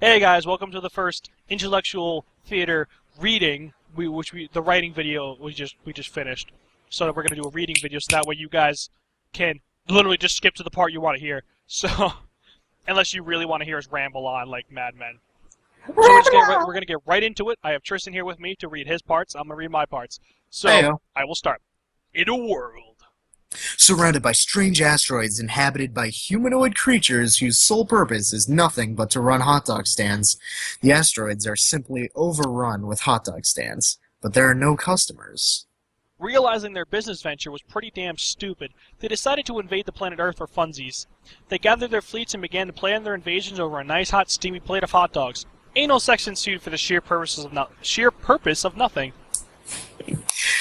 Hey guys, welcome to the first intellectual theater reading, the writing video we just finished. So we're gonna do a reading video, so that way you guys can literally just skip to the part you want to hear. So unless you really want to hear us ramble on like madmen. So we're gonna get right into it. I have Tristan here with me to read his parts. I'm gonna read my parts. So Heyo. I will start. In a world. Surrounded by strange asteroids inhabited by humanoid creatures whose sole purpose is nothing but to run hot dog stands, the asteroids are simply overrun with hot dog stands, but there are no customers. Realizing their business venture was pretty damn stupid, they decided to invade the planet Earth for funsies. They gathered their fleets and began to plan their invasions over a nice hot steamy plate of hot dogs. Anal sex ensued for the sheer purpose of nothing.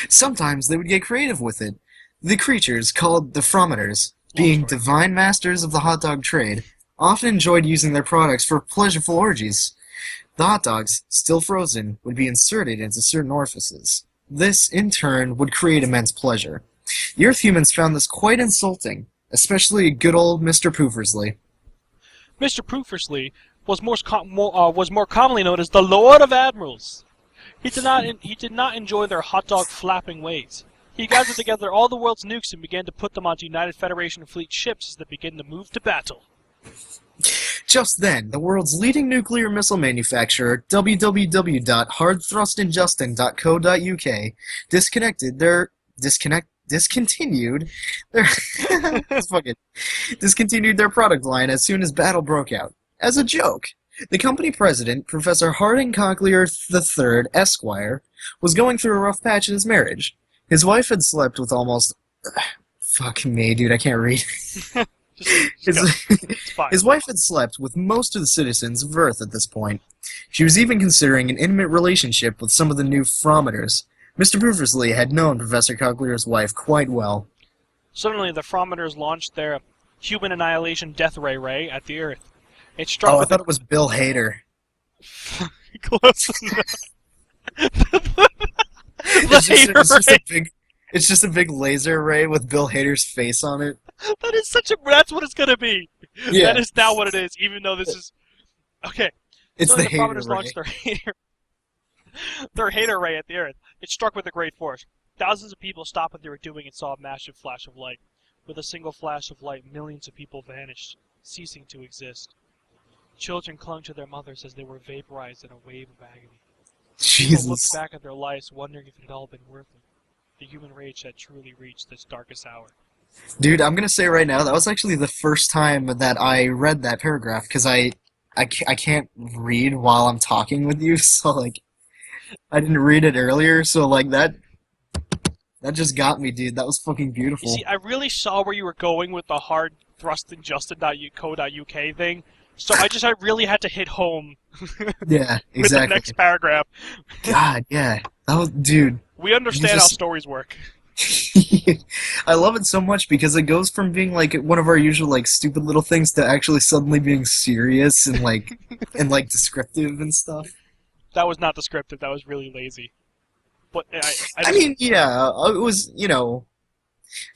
Sometimes they would get creative with it. The creatures, called the Frometers, being divine masters of the hot dog trade, often enjoyed using their products for pleasureful orgies. The hot dogs, still frozen, would be inserted into certain orifices. This, in turn, would create immense pleasure. The Earth humans found this quite insulting, especially good old Mr. Poofersley. Mr. Poofersley was more commonly known as the Lord of Admirals. He did not enjoy their hot dog flapping ways. He gathered together all the world's nukes and began to put them onto United Federation fleet ships as they began to move to battle. Just then, the world's leading nuclear missile manufacturer, www.hardthrustinjustin.co.uk, discontinued their product line as soon as battle broke out. As a joke, the company president, Professor Harding Cochlear III, Esquire, was going through a rough patch in his marriage. His wife had slept with almost... Fuck me, dude, I can't read. His wife had slept with most of the citizens of Earth at this point. She was even considering an intimate relationship with some of the new Frometers. Mr. Poofersley had known Professor Cochlear's wife quite well. Suddenly, the Frometers launched their human annihilation death ray at the Earth. It struck I thought it was Bill Hader. Close enough. It's just a big laser ray with Bill Hader's face on it. That's what it's gonna be. Yeah. That is now what it is, even though this is... Okay. It's So the the Hader Frometers ray. launched their Hader ray at the Earth. It struck with a great force. Thousands of people stopped what they were doing and saw a massive flash of light. With a single flash of light, millions of people vanished, ceasing to exist. Children clung to their mothers as they were vaporized in a wave of agony. People looked Jesus. back at their lives, wondering if it had all been worth it. The human rage had truly reached its darkest hour. Dude, I'm gonna say right now, that was actually the first time that I read that paragraph, because I can't read while I'm talking with you, so, like, I didn't read it earlier, so, like, that just got me, dude. That was fucking beautiful. You see, I really saw where you were going with the hard thrustinjustin.co.uk thing, so I really had to hit home Yeah, with the exactly. next paragraph. God, yeah. That was, dude. We understand how stories work. I love it so much because it goes from being like one of our usual like stupid little things to actually suddenly being serious and like descriptive and stuff. That was not descriptive, that was really lazy. But I mean, yeah, it was,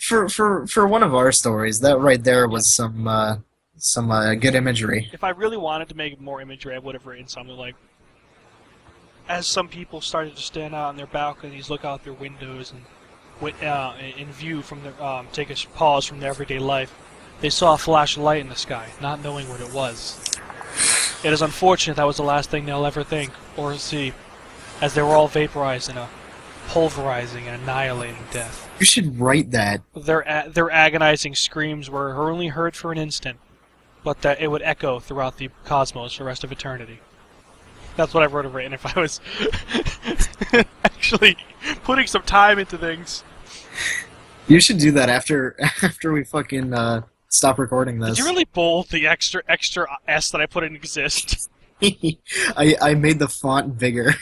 for one of our stories, that right there was some good imagery. if I really wanted to make more imagery, I would have written something like, as some people started to stand out on their balconies, look out their windows, and in view from their take a pause from their everyday life, they saw a flash of light in the sky, not knowing what it was. It is unfortunate that was the last thing they'll ever think or see, as they were all vaporized in a pulverizing and annihilating death. You should write that. Their agonizing screams were only heard for an instant, but that it would echo throughout the cosmos for the rest of eternity. That's what I would have written if I was actually putting some time into things. You should do that after we fucking stop recording this. Did you really bold the extra S that I put in exist? I made the font bigger.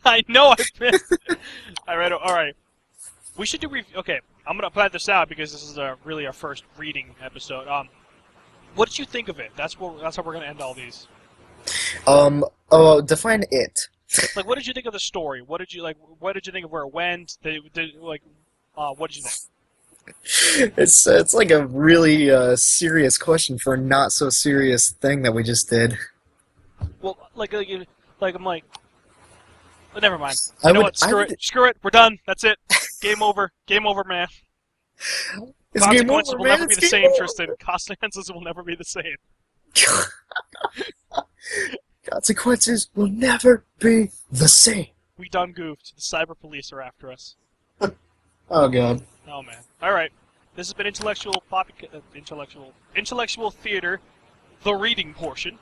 I know I missed it. I read it. Alright. We should do okay, I'm gonna plan this out because this is really our first reading episode. What did you think of it? That's how we're gonna end all these. Define it. Like, what did you think of the story? What did you think of where it went? What did you think? It's like a really serious question for a not so serious thing that we just did. Well, like I'm like, never mind. I You know would- what? I Screw would- it. Screw it. We're done. That's it. Game over. Game over, man. It's game Consequences over, will man. never be It's the game same, over. Tristan. Consequences will never be the same. Consequences will never be the same. We done goofed. The cyber police are after us. Oh god. Oh man. All right. This has been intellectual theater, the reading portion.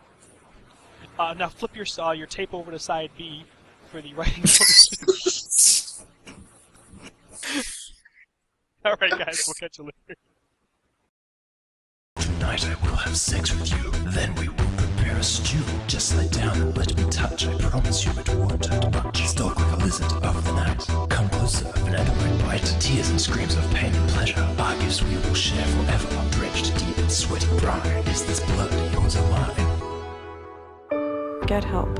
Now flip your tape over to side B for the writing portion. All right, guys. We'll catch you later. Tonight I will have sex with you. Then we will prepare a stew. Just lay down and let me touch. I promise you it won't hurt much. Stalk like a lizard of the night. Come closer, an adequate bite. Tears and screams of pain and pleasure. Our gifts we will share forever. Drenched deep in sweaty brine. Is this blood yours or mine? Get help.